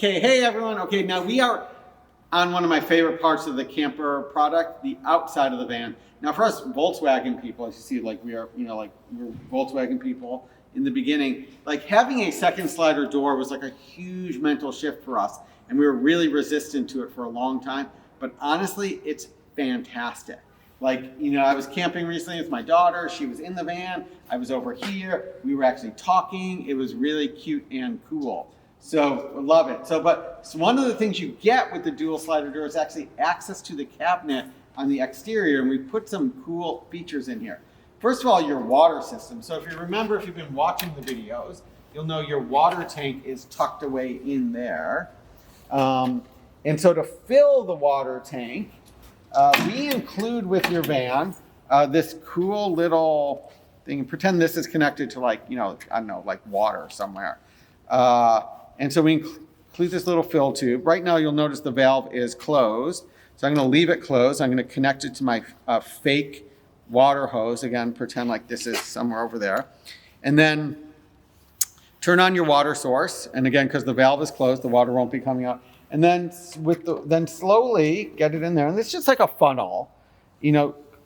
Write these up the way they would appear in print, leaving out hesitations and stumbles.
Okay, hey everyone. Okay, now we are on one of my favorite parts of the camper product, the outside of the van. Now for us Volkswagen people, as you see, like we're Volkswagen people in the beginning, like having a second slider door was like a huge mental shift for us. And we were really resistant to it for a long time. But honestly, it's fantastic. Like, I was camping recently with my daughter. She was in the van. I was over here. We were actually talking. It was really cute and cool. So love it. So one of the things you get with the dual slider door is actually access to the cabinet on the exterior, and we put some cool features in here. First of all, your water system. So if you remember, if you've been watching the videos, you'll know your water tank is tucked away in there. And so to fill the water tank, we include with your van this cool little thing. Pretend this is connected to like water somewhere. And so we include this little fill tube. Right now you'll notice the valve is closed. So I'm going to leave it closed. I'm going to connect it to my fake water hose. Again, pretend like this is somewhere over there. And then turn on your water source. And again, because the valve is closed, the water won't be coming out. And then then slowly get it in there. And it's just like a funnel.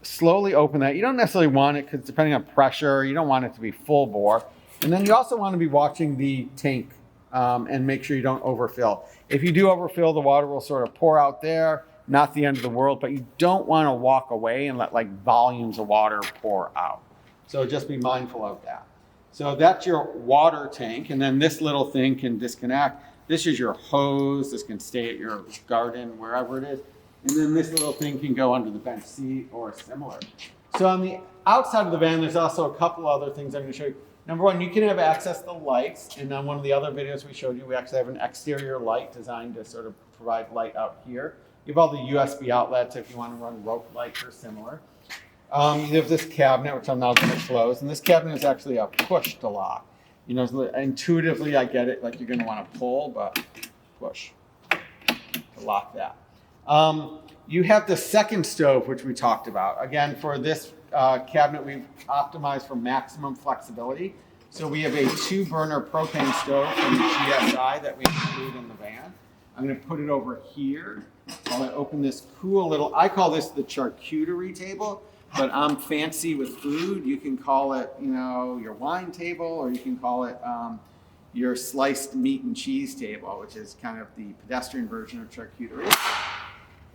Slowly open that. You don't necessarily want it because depending on pressure, you don't want it to be full bore. And then you also want to be watching the tank and make sure you don't overfill. If you do overfill, the water will sort of pour out there. Not the end of the world, but you don't want to walk away and let like volumes of water pour out. So just be mindful of that. So that's your water tank. And then this little thing can disconnect. This is your hose. This can stay at your garden, wherever it is. And then this little thing can go under the bench seat or similar. So on the outside of the van, there's also a couple other things I'm going to show you. Number one, you can have access to lights. And on one of the other videos we showed you, we actually have an exterior light designed to sort of provide light out here. You have all the USB outlets if you want to run rope lights or similar. You have this cabinet, which I'm now going to close. And this cabinet is actually a push to lock. Intuitively, I get it, like you're going to want to pull, but push to lock that. You have the second stove, which we talked about. Again, for this cabinet, we've optimized for maximum flexibility. So we have a 2-burner propane stove from GSI that we include in the van. I'm going to put it over here while I open this cool little, I call this the charcuterie table, but I'm fancy with food. You can call it, your wine table, or you can call it your sliced meat and cheese table, which is kind of the pedestrian version of charcuterie.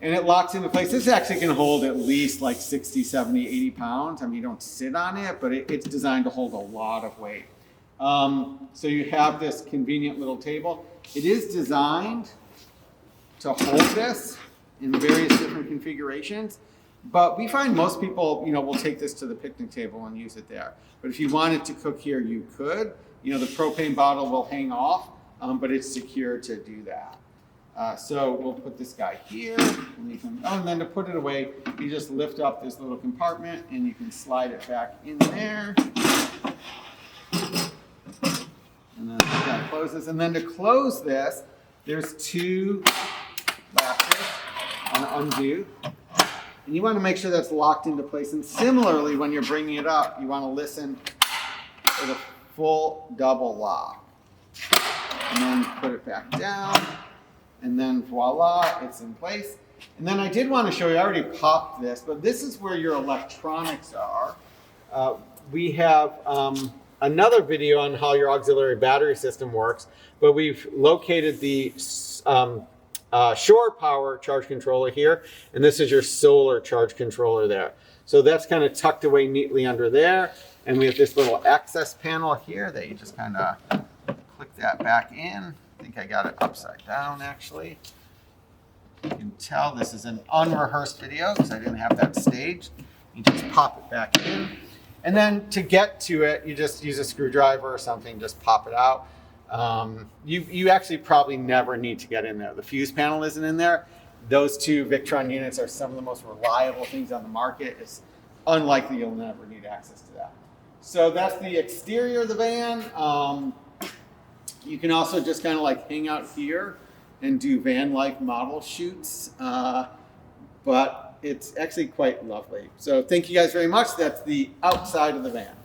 And it locks into place. This actually can hold at least like 60, 70, 80 pounds. I mean, you don't sit on it, but it's designed to hold a lot of weight. So you have this convenient little table. It is designed to hold this in various different configurations, but we find most people, will take this to the picnic table and use it there. But if you wanted to cook here, you could. The propane bottle will hang off, but it's secure to do that. So we'll put this guy here, and then to put it away, you just lift up this little compartment and you can slide it back in there. And then that closes. And then to close this, there's 2 latches on undo. And you want to make sure that's locked into place. And similarly, when you're bringing it up, you want to listen for the full double lock. And then put it back down. And then voila, it's in place. And then I did want to show you, I already popped this, but this is where your electronics are. We have another video on how your auxiliary battery system works, but we've located the shore power charge controller here, and this is your solar charge controller there. So that's kind of tucked away neatly under there. And we have this little access panel here that you just kind of click that back in. I think I got it upside down, actually. You can tell this is an unrehearsed video because I didn't have that staged. You just pop it back in. And then to get to it, you just use a screwdriver or something, just pop it out. You actually probably never need to get in there. The fuse panel isn't in there. Those 2 Victron units are some of the most reliable things on the market. It's unlikely you'll never need access to that. So that's the exterior of the van. You can also just kind of like hang out here and do van life model shoots, but it's actually quite lovely. So thank you guys very much. That's the outside of the van.